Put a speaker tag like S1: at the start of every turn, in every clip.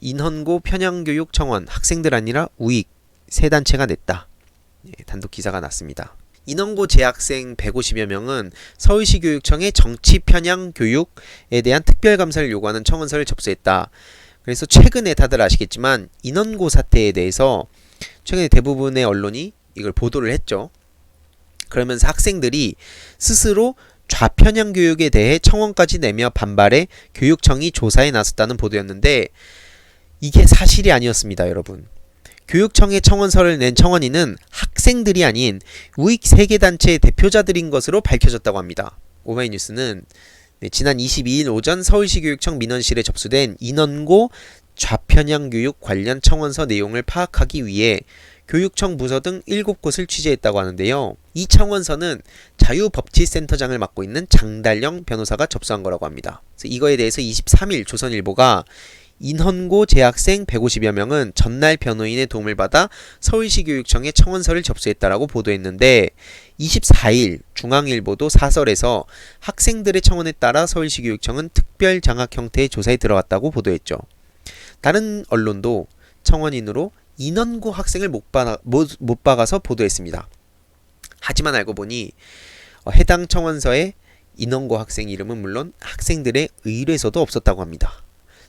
S1: 인헌고 편향교육청원 학생들 아니라 우익 세 단체가 냈다. 단독 기사가 났습니다. 인헌고 재학생 150여 명은 서울시 교육청에 정치 편향 교육에 대한 특별감사를 요구하는 청원서를 접수했다. 그래서 최근에 다들 아시겠지만 인헌고 사태에 대해서 최근에 대부분의 언론이 이걸 보도를 했죠. 그러면서 학생들이 스스로 좌편향 교육에 대해 청원까지 내며 반발해 교육청이 조사에 나섰다는 보도였는데 이게 사실이 아니었습니다, 여러분. 교육청에 청원서를 낸 청원인은 학생들이 아닌 우익 세계단체의 대표자들인 것으로 밝혀졌다고 합니다. 오마이뉴스는 지난 22일 오전 서울시 교육청 민원실에 접수된 인헌고 좌편향 교육 관련 청원서 내용을 파악하기 위해 교육청 부서 등 7곳을 취재했다고 하는데요. 이 청원서는 자유법치센터장을 맡고 있는 장달령 변호사가 접수한 거라고 합니다. 그래서 이거에 대해서 23일 조선일보가 인헌고 재학생 150여 명은 전날 변호인의 도움을 받아 서울시 교육청에 청원서를 접수했다라고 보도했는데 24일 중앙일보도 사설에서 학생들의 청원에 따라 서울시 교육청은 특별 장학 형태의 조사에 들어갔다고 보도했죠. 다른 언론도 청원인으로 인헌고 학생을 못 박아서 보도했습니다. 하지만 알고 보니 해당 청원서에 인헌고 학생 이름은 물론 학생들의 의뢰서도 없었다고 합니다.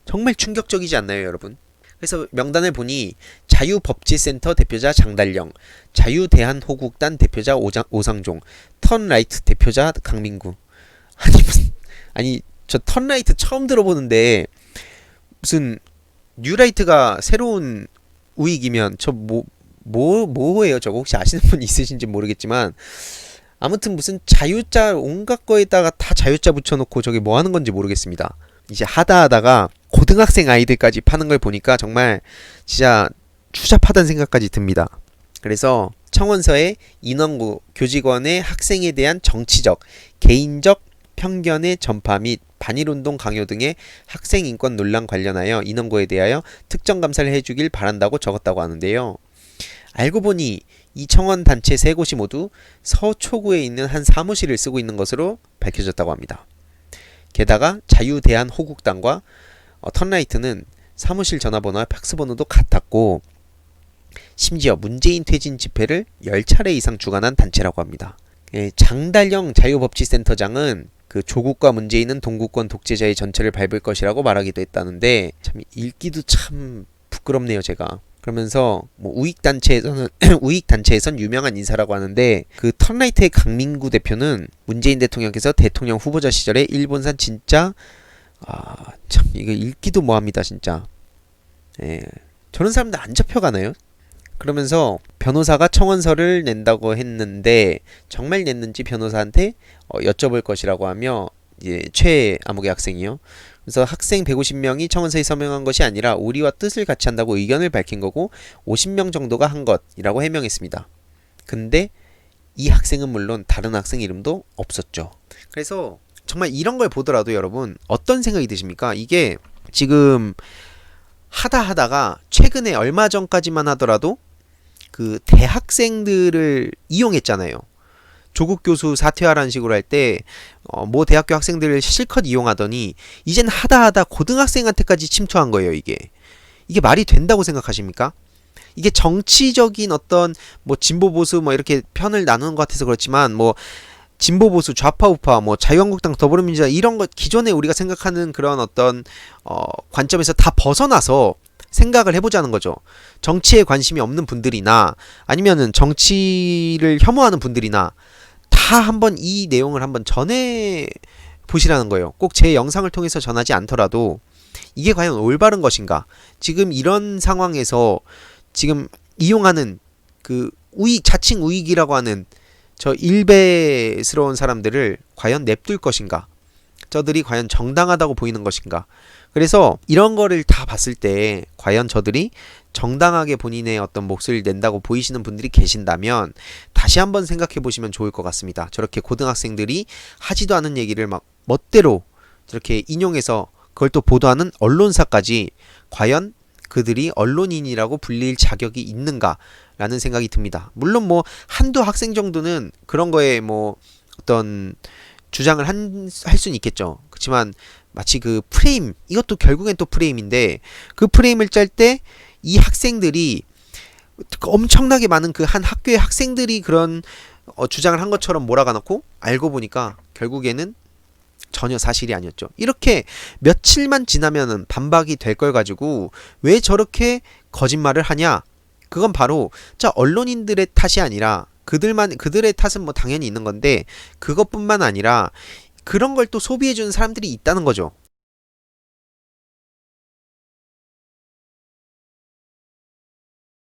S1: 정말 충격적이지 않나요, 여러분? 그래서 명단을 보니 자유법치센터 대표자 장달령, 자유대한호국단 대표자 오상종, 턴라이트 대표자 강민구. 아니 저 턴라이트 처음 들어보는데 무슨 뉴라이트가 새로운 우익이면 저 뭐예요? 저거 혹시 아시는 분 있으신지 모르겠지만 아무튼 무슨 자유자 온갖 거에다가 다 자유자 붙여놓고 저게 뭐 하는 건지 모르겠습니다. 이제 하다가 고등학생 아이들까지 파는 걸 보니까 정말 진짜 추잡하다는 생각까지 듭니다. 그래서 청원서에 인헌고 교직원의 학생에 대한 정치적, 개인적 편견의 전파 및 반일운동 강요 등의 학생 인권 논란 관련하여 인헌고에 대하여 특정 감사를 해주길 바란다고 적었다고 하는데요. 알고 보니 이 청원 단체 세 곳이 모두 서초구에 있는 한 사무실을 쓰고 있는 것으로 밝혀졌다고 합니다. 게다가 자유대한호국단과 턴라이트는 사무실 전화번호와 팩스번호도 같았고 심지어 문재인 퇴진 집회를 10차례 이상 주관한 단체라고 합니다. 장달령 자유법치센터장은 그 조국과 문재인은 동구권 독재자의 전체를 밟을 것이라고 말하기도 했다는데 참 읽기도 참 부끄럽네요, 제가. 그러면서 뭐 우익 단체에선 유명한 인사라고 하는데 그 턴라이트의 강민구 대표는 문재인 대통령께서 대통령 후보자 시절에 일본산 진짜 참 이거 읽기도 뭐합니다, 진짜. 저런 사람들 안 잡혀가나요? 그러면서 변호사가 청원서를 낸다고 했는데 정말 냈는지 변호사한테 여쭤볼 것이라고 하며 이제 최아무개 학생이요. 그래서 학생 150명이 청원서에 서명한 것이 아니라 우리와 뜻을 같이 한다고 의견을 밝힌 거고 50명 정도가 한 것이라고 해명했습니다. 근데 이 학생은 물론 다른 학생 이름도 없었죠. 그래서 정말 이런 걸 보더라도 여러분 어떤 생각이 드십니까? 이게 지금 하다가 최근에 얼마 전까지만 하더라도 그 대학생들을 이용했잖아요. 조국 교수 사퇴하라는 식으로 할 때 모 대학교 학생들을 실컷 이용하더니 이젠 하다 고등학생한테까지 침투한 거예요. 이게 말이 된다고 생각하십니까? 이게 정치적인 어떤 뭐 진보 보수 뭐 이렇게 편을 나누는 것 같아서 그렇지만 뭐 진보 보수 좌파 우파 뭐 자유한국당 더불어민주당 이런 것 기존에 우리가 생각하는 그런 어떤 관점에서 다 벗어나서 생각을 해보자는 거죠. 정치에 관심이 없는 분들이나 아니면은 정치를 혐오하는 분들이나 다 한번 이 내용을 한번 전해 보시라는 거예요. 꼭 제 영상을 통해서 전하지 않더라도 이게 과연 올바른 것인가? 지금 이런 상황에서 지금 이용하는 그 자칭 우익이라고 하는 저 일베스러운 사람들을 과연 냅둘 것인가? 저들이 과연 정당하다고 보이는 것인가? 그래서 이런 거를 다 봤을 때 과연 저들이 정당하게 본인의 어떤 목소리를 낸다고 보이시는 분들이 계신다면 다시 한번 생각해 보시면 좋을 것 같습니다. 저렇게 고등학생들이 하지도 않은 얘기를 막 멋대로 저렇게 인용해서 그걸 또 보도하는 언론사까지 과연 그들이 언론인이라고 불릴 자격이 있는가라는 생각이 듭니다. 물론 뭐 한두 학생 정도는 그런 거에 뭐 어떤 주장을 할 수는 있겠죠. 그렇지만 마치 그 프레임, 이것도 결국엔 또 프레임인데 그 프레임을 짤 때 이 학생들이 엄청나게 많은 그 한 학교의 학생들이 그런 주장을 한 것처럼 몰아가 놓고 알고 보니까 결국에는 전혀 사실이 아니었죠. 이렇게 며칠만 지나면은 반박이 될 걸 가지고 왜 저렇게 거짓말을 하냐? 그건 바로 자 언론인들의 탓이 아니라 그들의 탓은 뭐 당연히 있는 건데 그것뿐만 아니라 그런 걸 또 소비해주는 사람들이 있다는 거죠.